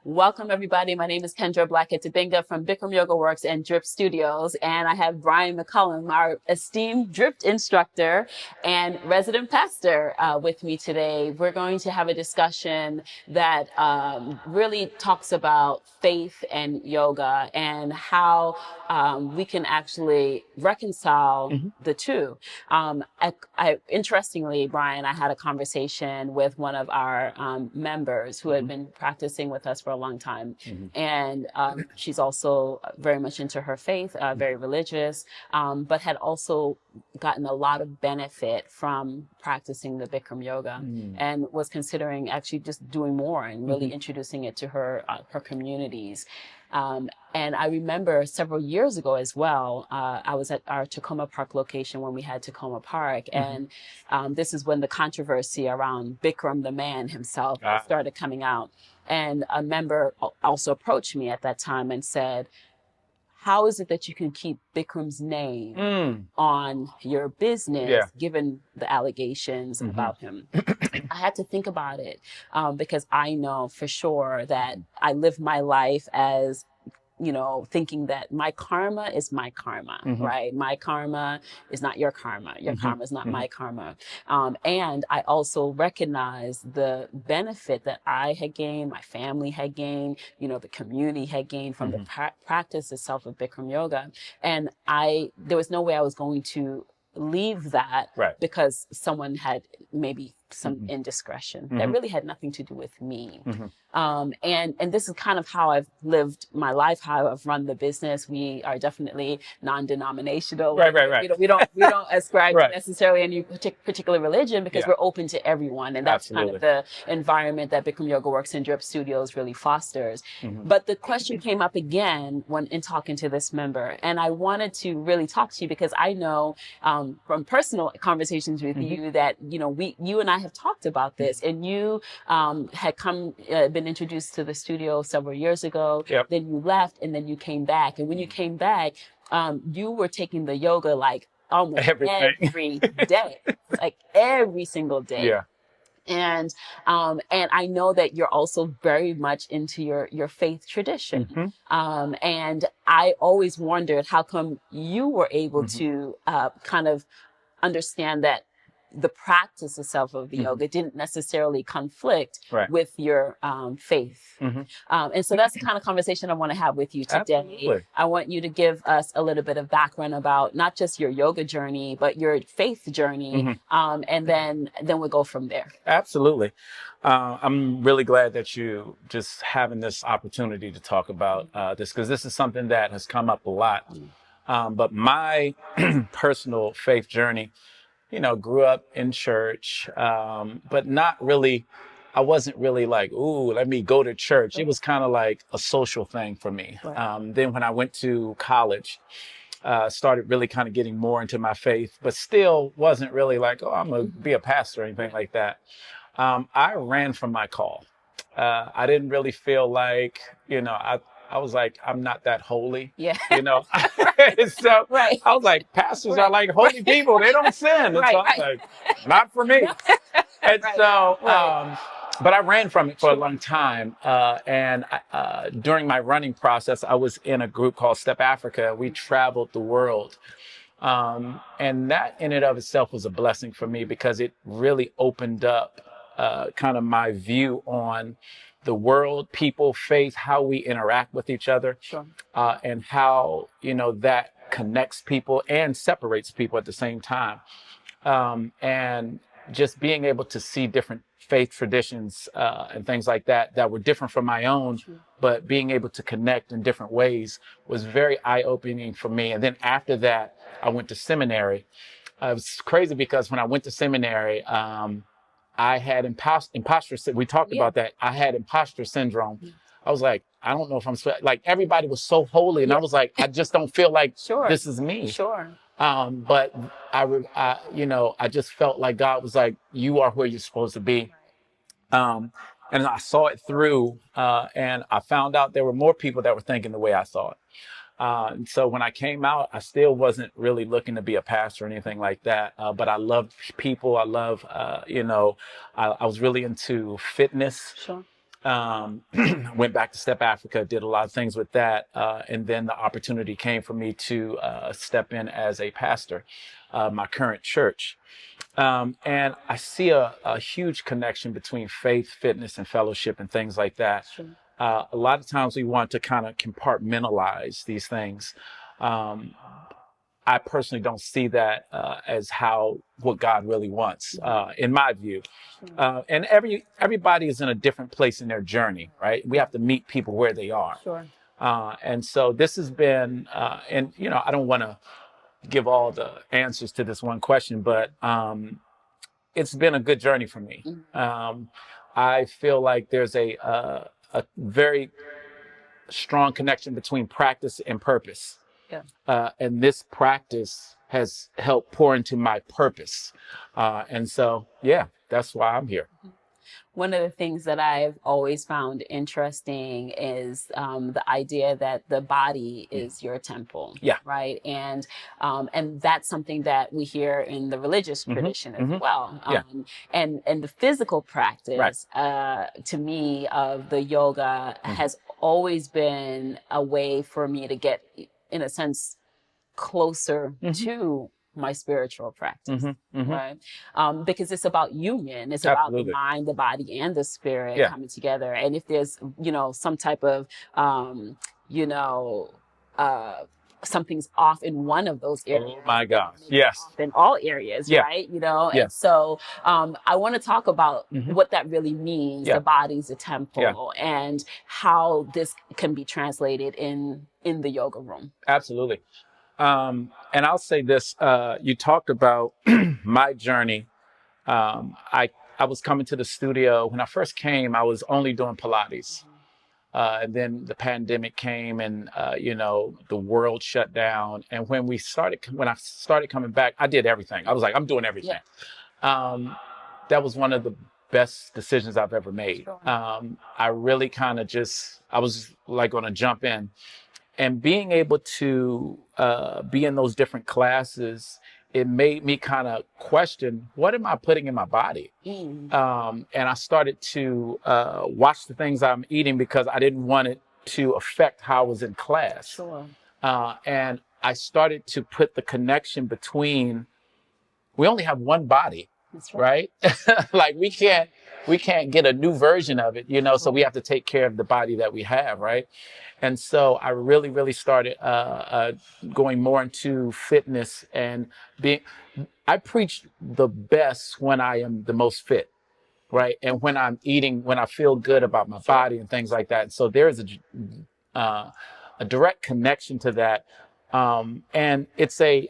Welcome, everybody. My name is Kendra Blackett-Tabinga from BikramYogaWorks and Drip Studios, and I have Brian McCollum, our esteemed Drip instructor and resident pastor, with me today. We're going to have a discussion that really talks about faith and yoga and how we can actually reconcile the two. Interestingly, Brian, I had a conversation with one of our members who had been practicing with us for a long time. And she's also very much into her faith, very religious, but had also gotten a lot of benefit from practicing the Bikram yoga and was considering actually just doing more and really introducing it to her communities. And I remember several years ago as well, I was at our Tacoma Park location when we had Tacoma Park. And this is when the controversy around Bikram, the man himself, started coming out. And a member also approached me at that time and said, how is it that you can keep Bikram's name on your business, given the allegations about him? I had to think about it because I know for sure that I live my life as, you know, thinking that my karma is my karma, right? My karma is not your karma. Your karma is not my karma. And I also recognize the benefit that I had gained, my family had gained, you know, the community had gained from the practice itself of Bikram yoga. And there was no way I was going to leave that because someone had maybe some indiscretion that really had nothing to do with me. And this is kind of how I've lived my life, how I've run the business. We are definitely non-denominational. We don't ascribe to necessarily any particular religion because we're open to everyone. And that's kind of the environment that BikramYogaWorks and Drip Studios really fosters. But the question came up again when in talking to this member. And I wanted to really talk to you because I know from personal conversations with you that, you know, you and I have talked about this, and you had been introduced to the studio several years ago. Then you left, and then you came back. And when you came back, you were taking the yoga like almost every day, like every single day. And I know that you're also very much into your faith tradition. And I always wondered how come you were able to kind of understand that the practice itself of the yoga didn't necessarily conflict with your faith. And so that's the kind of conversation I want to have with you today. Absolutely. I want you to give us a little bit of background about not just your yoga journey, but your faith journey. And then we'll go from there. Absolutely. I'm really glad that you just having this opportunity to talk about this, because this is something that has come up a lot. But my personal faith journey, you know, grew up in church, but not really, I wasn't really like, ooh, let me go to church. It was kind of like a social thing for me. Then when I went to college, started really kind of getting more into my faith, but still wasn't really like, oh, I'm going to be a pastor or anything like that. I ran from my call. I didn't really feel like, you know, I was like, I'm not that holy, you know. So I was like, pastors are like holy people. They don't sin. And so I was like, not for me. And so, but I ran from it for a long time. And during my running process, I was in a group called Step Africa. We traveled the world. And that in and of itself was a blessing for me because it really opened up kind of my view on the world, people, faith, how we interact with each other, and how, you know, that connects people and separates people at the same time. And just being able to see different faith traditions and things like that that were different from my own, but being able to connect in different ways was very eye-opening for me. And then after that, I went to seminary. It was crazy because when I went to seminary, I had imposter. We talked about that. I had imposter syndrome. I was like, I don't know if I'm like, everybody was so holy. And I was like, I just don't feel like this is me. But I, you know, I just felt like God was like, you are where you're supposed to be. And I saw it through, and I found out there were more people that were thinking the way I thought. And so when I came out, I still wasn't really looking to be a pastor or anything like that. But I loved people. I love, you know, I was really into fitness. Went back to Step Africa, did a lot of things with that. And then the opportunity came for me to step in as a pastor, my current church. And I see a huge connection between faith, fitness, and fellowship and things like that. Sure. A lot of times we want to kind of compartmentalize these things. I personally don't see that as what God really wants, in my view. And everybody is in a different place in their journey, right? We have to meet people where they are. Sure. And so this has been, and I don't want to give all the answers to this one question, but it's been a good journey for me. I feel like there's a very strong connection between practice and purpose. Yeah. And this practice has helped pour into my purpose. And so, yeah, that's why I'm here. One of the things that I've always found interesting is the idea that the body is your temple. Yeah. Right. And that's something that we hear in the religious tradition as well. And the physical practice, to me, of the yoga has always been a way for me to get, in a sense, closer to my spiritual practice, right? Because it's about union. It's about the mind, the body, and the spirit coming together. And if there's, some type of, something's off in one of those areas. Oh my gosh. Yes. In all areas, right? And so I want to talk about what that really means. The body's a temple, and how this can be translated in the yoga room. Absolutely. And I'll say this, you talked about my journey. I was coming to the studio. When I first came, I was only doing Pilates. And then the pandemic came and, the world shut down. And when I started coming back, I did everything. I was like, I'm doing everything. That was one of the best decisions I've ever made. Sure. I really I was like going to jump in. And being able to be in those different classes, it made me kind of question, what am I putting in my body? And I started to watch the things I'm eating because I didn't want it to affect how I was in class. Sure. And I started to put the connection between, we only have one body. That's right. Like we can't get a new version of it, so we have to take care of the body that we have, right? And so I really, really started going more into fitness and I preach the best when I am the most fit, right? And when I'm eating, when I feel good about my body and things like that. And so there is a direct connection to that. And it's a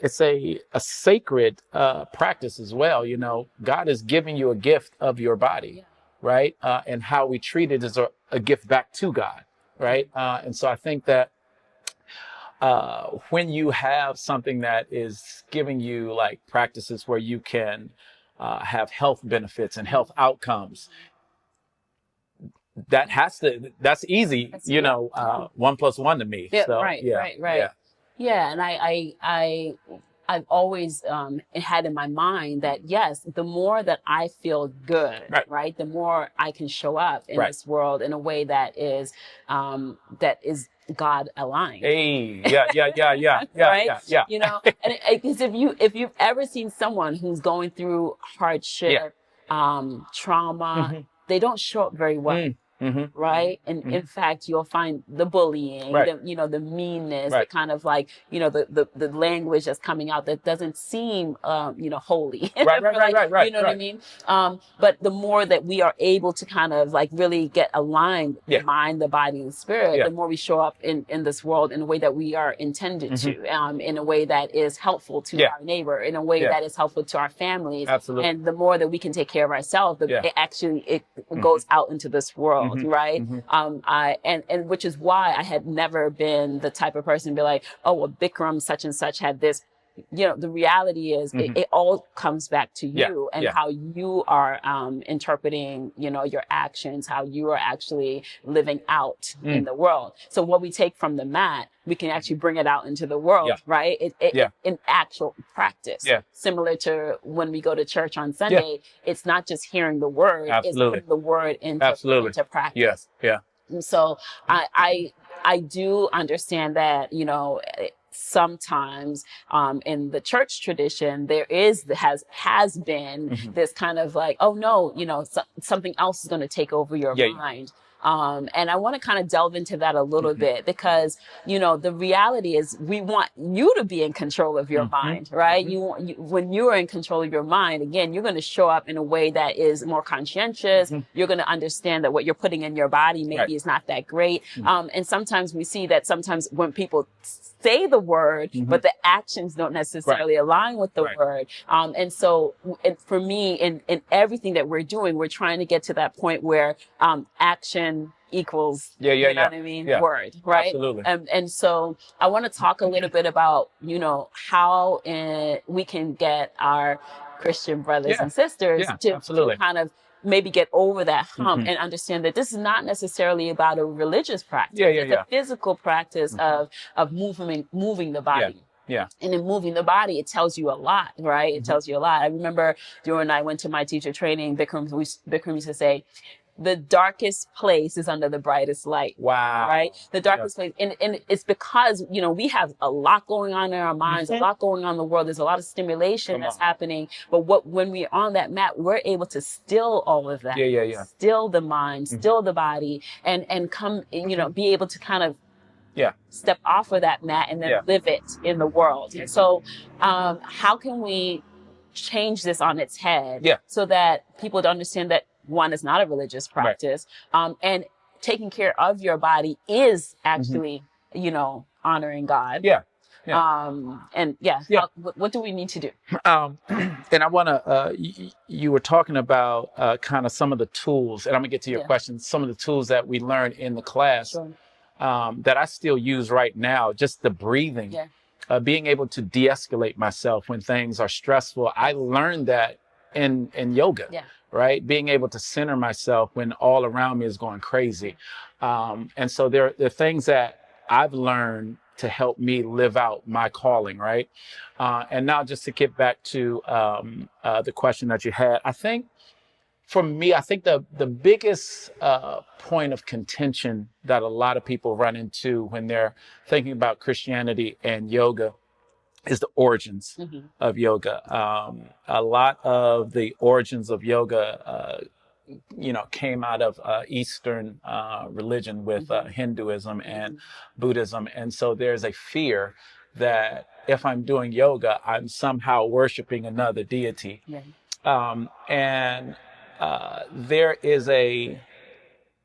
sacred practice as well. God is giving you a gift of your body, right? And how we treat it is a gift back to God, right? And so I think that when you have something that is giving you like practices where you can have health benefits and health outcomes, that's easy, 1 + 1 to me. Yeah, so, right. Yeah, and I've always had in my mind that, yes, the more that I feel good, right, the more I can show up in this world in a way that is God aligned. Hey, yeah, right? yeah. And because if you've ever seen someone who's going through hardship, trauma, they don't show up very well. Right. And in fact, you'll find the bullying, the meanness, the kind of like, the language that's coming out that doesn't seem, holy. Right. You know what I mean? But the more that we are able to kind of like really get aligned, the mind, the body, and the spirit, the more we show up in this world in a way that we are intended to, in a way that is helpful to our neighbor, in a way that is helpful to our families. Absolutely. And the more that we can take care of ourselves, it goes out into this world. Right. And which is why I had never been the type of person to be like, oh, well, Bikram such and such had this the reality is it all comes back to you and how you are interpreting, your actions, how you are actually living out in the world. So what we take from the mat, we can actually bring it out into the world, right? In actual practice. Similar to when we go to church on Sunday, it's not just hearing the word, it's putting the word into practice. And so I do understand that, sometimes in the church tradition there has been this kind of like, oh no, something else is going to take over your mind. And I want to kind of delve into that a little bit because, the reality is we want you to be in control of your mind, right? When you are in control of your mind, again, you're going to show up in a way that is more conscientious. You're going to understand that what you're putting in your body maybe is not that great. And sometimes we see that sometimes when people say the word, but the actions don't necessarily align with the word. And so for me, in everything that we're doing, we're trying to get to that point where action equals, you know what I mean? Word, right? Absolutely. And so I want to talk a little bit about, how we can get our Christian brothers and sisters to kind of maybe get over that hump and understand that this is not necessarily about a religious practice. It's a physical practice of moving the body. And in moving the body, it tells you a lot, right? It tells you a lot. I remember when I went to my teacher training, Bikram used to say, the darkest place is under the brightest light. Wow. Right? The darkest place. And it's because, we have a lot going on in our minds, a lot going on in the world. There's a lot of stimulation that's happening. But when we're on that mat, we're able to still all of that. Still the mind, still the body, and come, be able to kind of step off of that mat and then live it in the world. And so, how can we change this on its head so that people understand that one is not a religious practice, and taking care of your body is actually, honoring God. What do we need to do? And I want to, you were talking about kind of some of the tools, and I'm gonna get to your question, some of the tools that we learned in the class that I still use right now, just the breathing, being able to de-escalate myself when things are stressful. I learned that in yoga. Right? Being able to center myself when all around me is going crazy. And so there are things that I've learned to help me live out my calling, right? And now just to get back to the question that you had, I think for me, the biggest point of contention that a lot of people run into when they're thinking about Christianity and yoga is the origins of yoga. A lot of the origins of yoga, came out of Eastern religion with Hinduism and Buddhism. And so there's a fear that if I'm doing yoga, I'm somehow worshiping another deity. There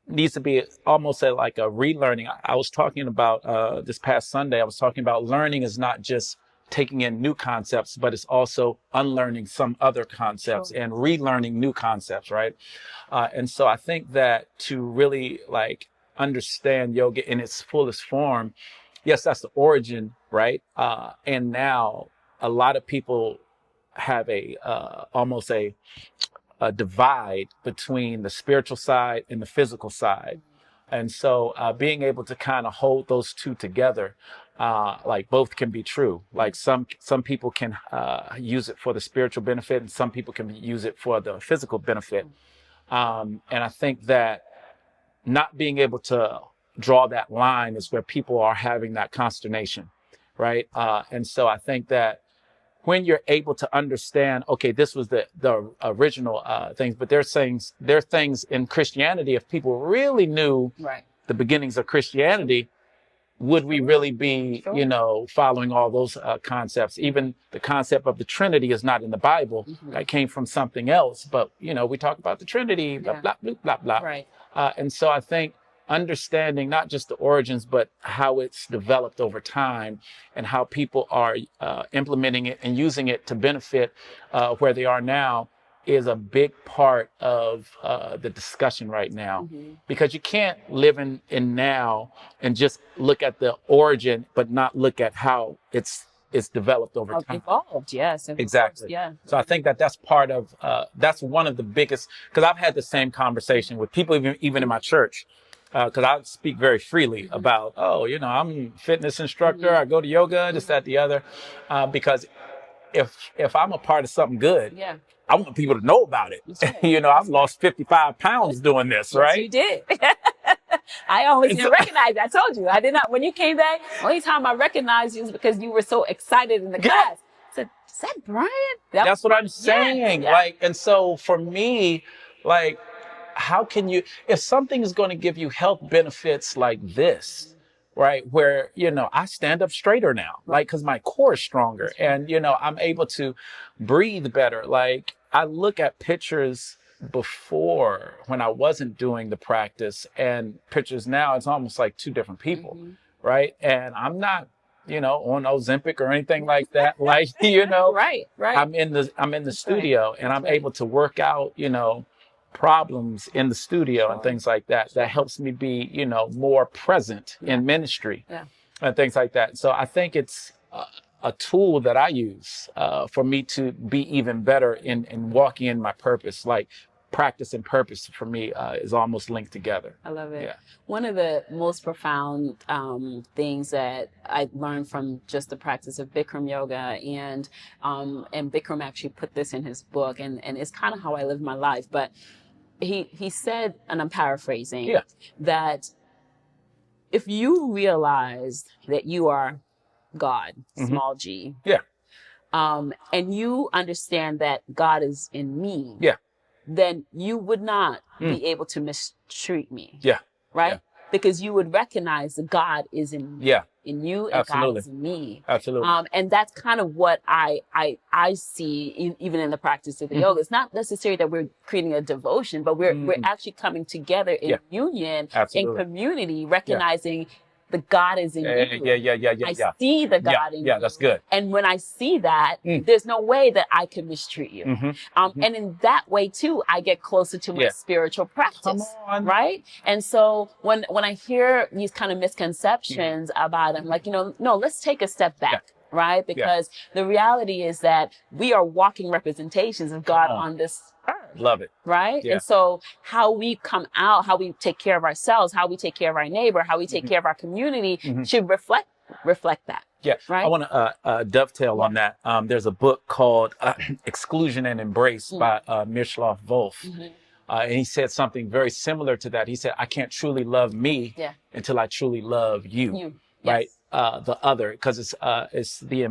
needs to be almost like a relearning. I was talking about this past Sunday, I was talking about learning is not just taking in new concepts, but it's also unlearning some other concepts and relearning new concepts, right? And so I think that to really understand yoga in its fullest form, yes, that's the origin, right? And now a lot of people have almost a divide between the spiritual side and the physical side. And so being able to kind of hold those two together, both can be true. Like some people can use it for the spiritual benefit and some people can use it for the physical benefit. And I think that not being able to draw that line is where people are having that consternation, right? And so I think that when you're able to understand, okay, this was the original things, but there are things in Christianity, if people really knew the beginnings of Christianity, would we really be, following all those concepts? Even the concept of the Trinity is not in the Bible. That came from something else. But, we talk about the Trinity, blah, blah, blah, blah, blah. And so I think understanding not just the origins, but how it's developed over time and how people are implementing it and using it to benefit where they are now is a big part of the discussion right now. Because you can't live in now and just look at the origin, but not look at how it's it's developed over time. Evolved, yes. Exactly. Yeah. So I think that that's part of, that's one of the biggest, because I've had the same conversation with people, even in my church, because I speak very freely about, oh, you know, I'm a fitness instructor, I go to yoga, this, that, the other, because if I'm a part of something good, Yeah. I want people to know about it. Right. You know, I've lost 55 pounds doing this, right? You did. I almost didn't recognize you. I told you. I did not. When you came back, only time I recognized you was because you were so excited in the class. I said, is that Brian? That's what I'm saying. Yeah. Like, and so for me, like, how can you, if something is going to give you health benefits like this, right, where, you know, I stand up straighter now, like, because my core is stronger and, you know, I'm able to breathe better. Like, I look at pictures before when I wasn't doing the practice and pictures now, it's almost like two different people, right? And I'm not, you know, on Ozempic or anything like that. Like, you know, Right. I'm in the studio and I'm able to work out, you know, problems in the studio and things like that. That helps me be, you know, more present in ministry and things like that. So I think it's a tool that I use for me to be even better in walking in my purpose. Like practice and purpose for me is almost linked together. I love it. Yeah. One of the most profound things that I learned from just the practice of Bikram yoga, and Bikram actually put this in his book, and it's kind of how I live my life. But he said, and I'm paraphrasing, that if you realize that you are God, small g, and you understand that God is in me, then you would not be able to mistreat me. Right? Yeah. Because you would recognize that God is in in you and God is in me. Absolutely. And that's kind of what I see even in the practice of the yoga. It's not necessarily that we're creating a devotion, but we're actually coming together in union, in community, recognizing the God is in you. I see the God in you. Yeah, that's good. And when I see that, there's no way that I can mistreat you. And in that way too, I get closer to my spiritual practice. Come on. Right? And so when I hear these kind of misconceptions about it, I'm like, you know, no, let's take a step back. Right? Because the reality is that we are walking representations of God on this earth. Love it. Right? And so how we come out, how we take care of ourselves, how we take care of our neighbor, how we take care of our community should reflect that. Yeah. Right? I want to dovetail on that. There's a book called Exclusion and Embrace by Miroslav Volf. And he said something very similar to that. He said, I can't truly love me until I truly love you. Right? The other, because it's the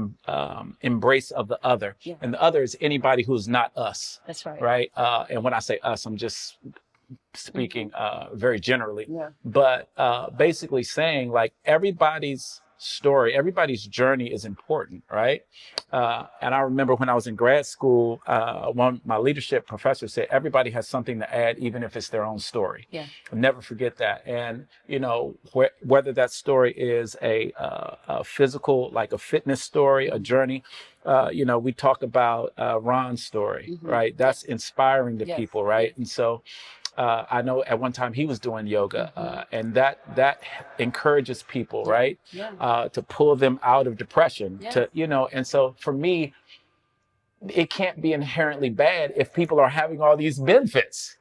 embrace of the other. And the other is anybody who's not us. That's right. Right? And when I say us, I'm just speaking very generally. But basically saying like everybody's story, everybody's journey is important, right? And I remember when I was in grad school, my leadership professor said, everybody has something to add, even if it's their own story. I'll never forget that. And, you know, whether that story is a physical, like a fitness story, a journey, you know, we talk about Ron's story, right? That's inspiring to people, right? And so I know at one time he was doing yoga, and that encourages people, right? To pull them out of depression, to, you know, and so for me, it can't be inherently bad if people are having all these benefits.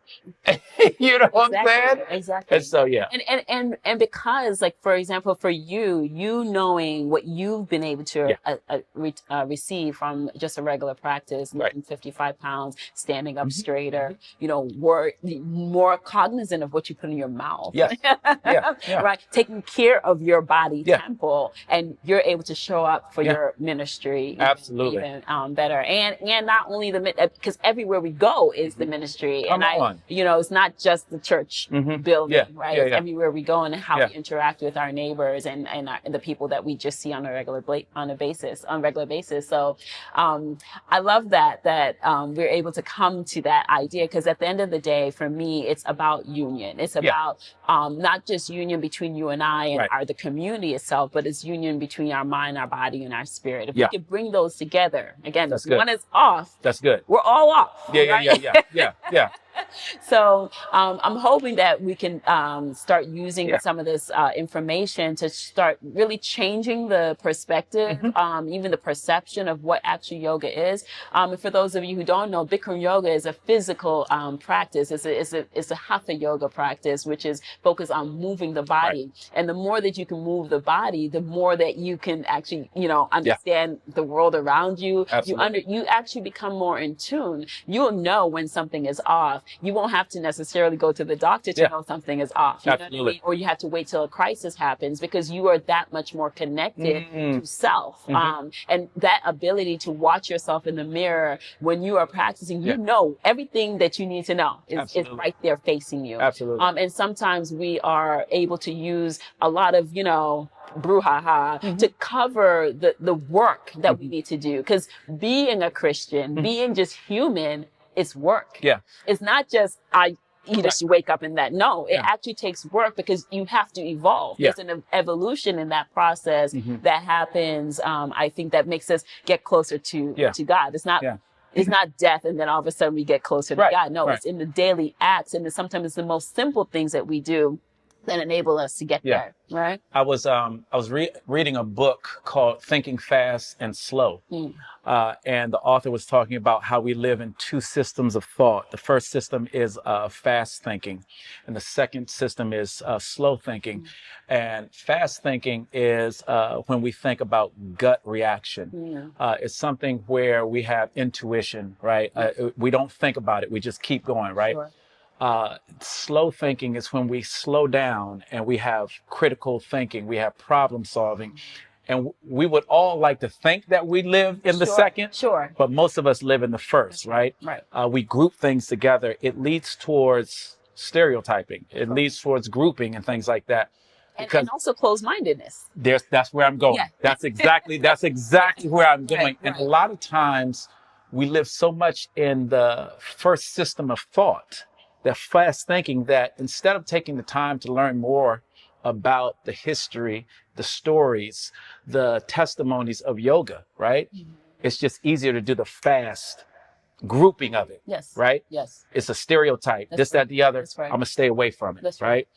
You know what I'm saying? Exactly. And so, And because, like, for example, for you knowing what you've been able to receive from just a regular practice, 55 pounds, standing up straighter, you know, more cognizant of what you put in your mouth. Right? Taking care of your body temple, and you're able to show up for your ministry even better. And not only because everywhere we go is the ministry. You know, it's not just the church building, right? It's everywhere we go, and how we interact with our neighbors and the people that we just see on a regular basis. So, I love that we're able to come to that idea, because at the end of the day, for me, it's about union. It's about not just union between you and I and the community itself, but it's union between our mind, our body, and our spirit. If we could bring those together, again, if one is off, that's good. We're all off. Yeah. So I'm hoping that we can start using Yeah. some of this information to start really changing the perspective, even the perception of what actually yoga is. And for those of you who don't know, Bikram yoga is a physical practice. It's a hatha yoga practice, which is focused on moving the body. Right. And the more that you can move the body, the more that you can actually, understand the world around you. Absolutely. You actually become more in tune. You'll know when something is off. You won't have to necessarily go to the doctor to know something is off. You know what I mean? Or you have to wait till a crisis happens, because you are that much more connected to self. And that ability to watch yourself in the mirror when you are practicing, you know everything that you need to know is right there facing you. Absolutely. And sometimes we are able to use a lot of, brouhaha to cover the work that we need to do. Because being a Christian, being just human, it's work. Yeah. It's not just you just wake up in that. No, it actually takes work, because you have to evolve. There's an evolution in that process that happens. I think that makes us get closer to God. It's not it's not death and then all of a sudden we get closer to God. No, it's in the daily acts, and sometimes it's the most simple things that we do that enable us to get there, right? I was reading a book called Thinking Fast and Slow. And the author was talking about how we live in two systems of thought. The first system is fast thinking, and the second system is slow thinking. And fast thinking is when we think about gut reaction. It's something where we have intuition, right? We don't think about it. We just keep going, right? Sure. Slow thinking is when we slow down and we have critical thinking, we have problem solving. And we would all like to think that we live in the second, but most of us live in the first, right? Right. We group things together. It leads towards stereotyping. It leads towards grouping and things like that. And also closed-mindedness. That's where I'm going. Yeah. That's exactly where I'm going. Right. And a lot of times we live so much in the first system of thought, that fast thinking, that instead of taking the time to learn more about the history, the stories, the testimonies of yoga, right? It's just easier to do the fast grouping of it, right? Yes. It's a stereotype, that, the other. I'm going to stay away from it, right?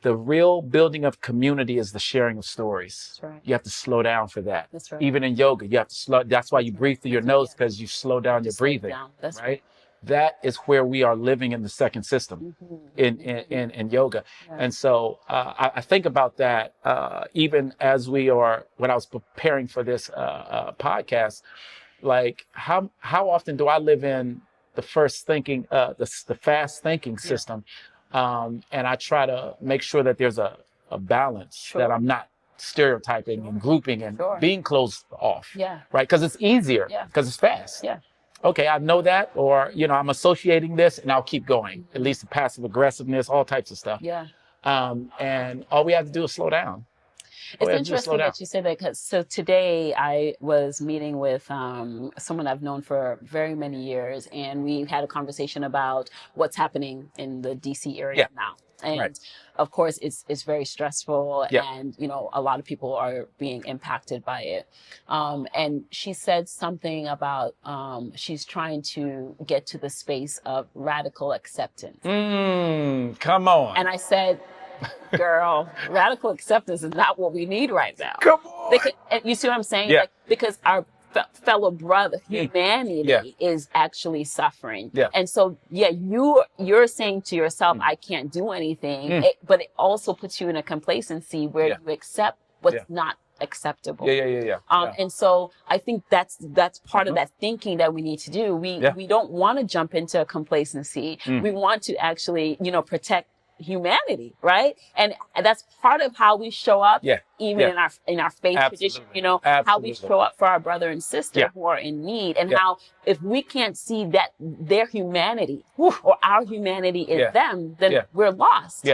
The real building of community is the sharing of stories. You have to slow down for that. Even in yoga, you have to slow. That's why you breathe through your nose, because you slow down your breathing, right? That is where we are living in the second system in yoga. And so I think about that even as when I was preparing for this podcast, like how often do I live in the first thinking, the fast thinking system? And I try to make sure that there's a balance, that I'm not stereotyping and grouping and being closed off, right? Because it's easier, because it's fast. Okay, I know that, or, I'm associating this and I'll keep going. At least the passive aggressiveness, all types of stuff. And all we have to do is slow down. It's interesting that you say that, because so today I was meeting with someone I've known for very many years, and we had a conversation about what's happening in the DC area now. And of course, it's very stressful, and a lot of people are being impacted by it. And she said something about she's trying to get to the space of radical acceptance. Come on. And I said, girl, radical acceptance is not what we need right now. Come on. And you see what I'm saying? Like, because our fellow brother, humanity, is actually suffering. And so, you're saying to yourself, I can't do anything, but it also puts you in a complacency where you accept what's not acceptable. And so I think that's part of that thinking that we need to do. We don't want to jump into complacency. We want to actually, protect humanity, right? And that's part of how we show up, even in our faith tradition, how we show up for our brother and sister who are in need, and how if we can't see that their humanity or our humanity is them, then we're lost.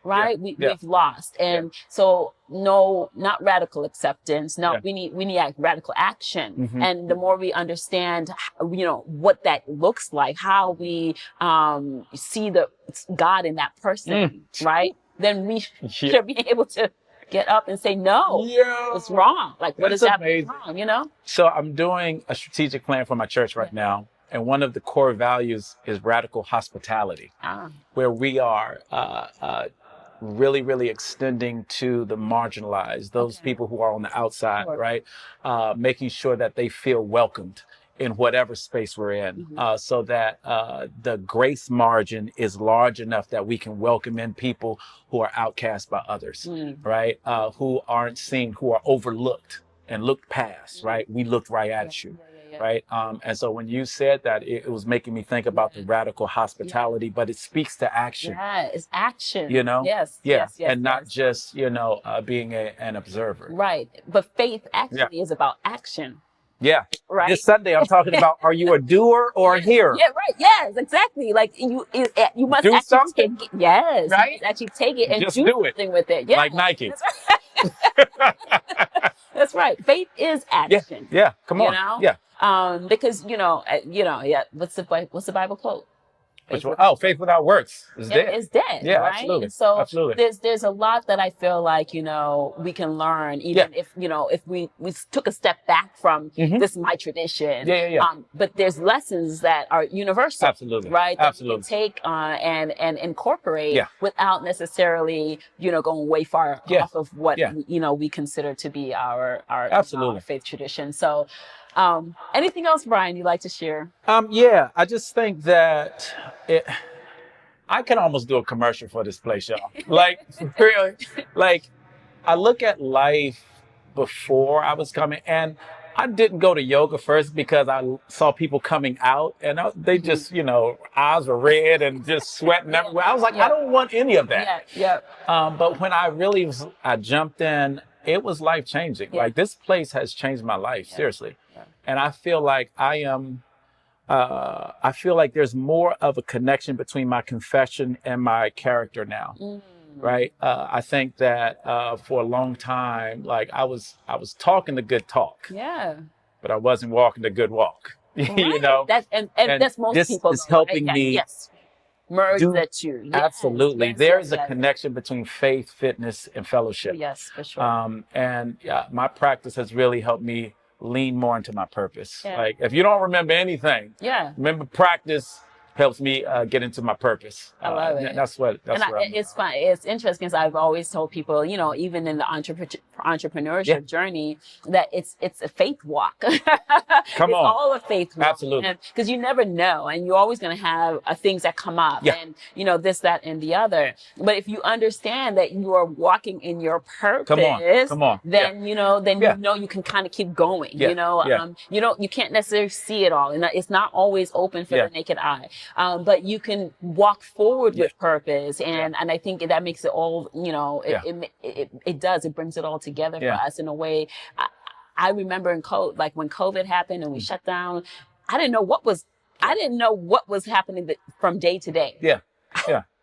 Right? We've lost. And so, no, not radical acceptance. No, we need radical action. And the more we understand, what that looks like, how we see the God in that person, right? Then we should be able to get up and say, no, it's wrong. Like, what is that wrong, So I'm doing a strategic plan for my church right now. And one of the core values is radical hospitality, where we are really, really extending to the marginalized, those people who are on the outside, right? Making sure that they feel welcomed in whatever space we're in, so that the grace margin is large enough that we can welcome in people who are outcast by others, right? Who aren't seen, who are overlooked and looked past, right? We looked right at you. Right. And so when you said that, it was making me think about the radical hospitality, but it speaks to action. Yeah, it's action. You know? Yes. Yeah. Yes, yes, and not just, being an observer. Right. But faith actually is about action. Yeah. Right. This Sunday, I'm talking about, are you a doer or a hearer? Yeah, right. Yes, exactly. Like you must do actually something. take it. Yes. Right. You must actually take it and just do do it. something with it. Yes. Like Nike. That's right. That's right. Faith is action. Yeah. Come on. You know? Yeah. Because what's the Bible quote? Faith without works is dead. Is dead. Yeah, right? absolutely. And so absolutely. there's a lot that I feel like, we can learn, even if we took a step back from this is my tradition. But there's lessons that are universal. Absolutely. Right? That Absolutely. we can take and incorporate without necessarily, going way far off of what we consider to be our faith tradition. So anything else, Brian, you'd like to share? I just think that I can almost do a commercial for this place, y'all. Like, really, like, I look at life before I was coming, and I didn't go to yoga first because I saw people coming out, and they just, eyes were red and just sweating everywhere. I was like, I don't want any of that. But when I jumped in, it was life changing. Like, this place has changed my life, seriously. And I feel like I feel like there's more of a connection between my confession and my character now, right? I think that for a long time, like I was talking the good talk, but I wasn't walking the good walk. Right. That's most people. This is helping me merge that two. Absolutely. There's a connection between faith, fitness, and fellowship. Yes, for sure. And my practice has really helped me lean more into my purpose. Like, if you don't remember anything, remember practice helps me get into my purpose. I love it. It's fun. It's interesting because I've always told people, even in the entrepreneurship journey, that it's a faith walk. It's all a faith walk. Absolutely. Because you never know, and you're always going to have things that come up, and this, that, and the other. But if you understand that you are walking in your purpose, come on. then you can kind of keep going. You can't necessarily see it all, and it's not always open for the naked eye. But you can walk forward with purpose, and I think that makes it all, it does. It brings it all together for us in a way. I remember when COVID happened and we shut down, I didn't know what was happening from day to day.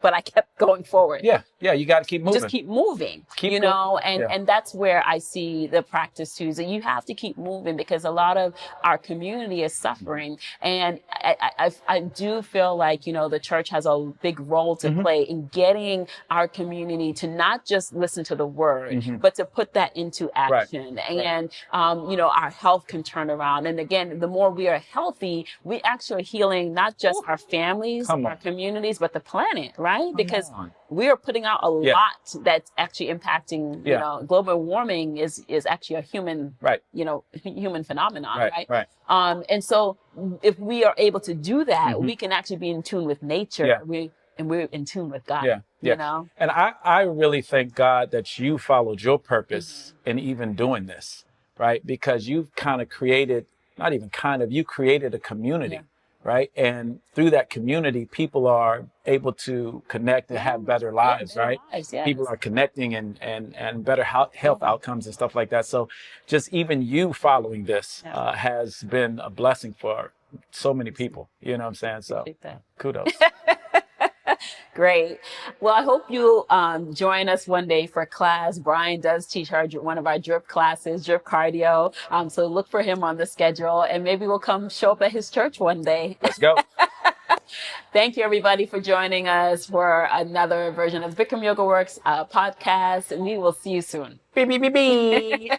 But I kept going forward. You got to keep moving. Just keep moving, and that's where I see the practice too, that you have to keep moving because a lot of our community is suffering. And I do feel like, the church has a big role to play in getting our community to not just listen to the word, but to put that into action. And, our health can turn around. And again, the more we are healthy, we actually are healing not just our families, our communities, but the planet, right? Because we are putting out a lot that's actually impacting, global warming is actually a human, human phenomenon, right? And so if we are able to do that, we can actually be in tune with nature. We're in tune with God, And I really thank God that you followed your purpose in even doing this, right? Because you've kind of created, you created a community. Right. And through that community, people are able to connect and have better lives. Right. People are connecting and better health outcomes and stuff like that. So just even you following this has been a blessing for so many people. You know what I'm saying? So kudos. Great. Well, I hope you'll join us one day for class. Brian does teach one of our drip classes, drip cardio. So look for him on the schedule, and maybe we'll come show up at his church one day. Let's go. Thank you, everybody, for joining us for another version of BikramYogaWorks podcast. We will see you soon. Beep, beep, beep, beep.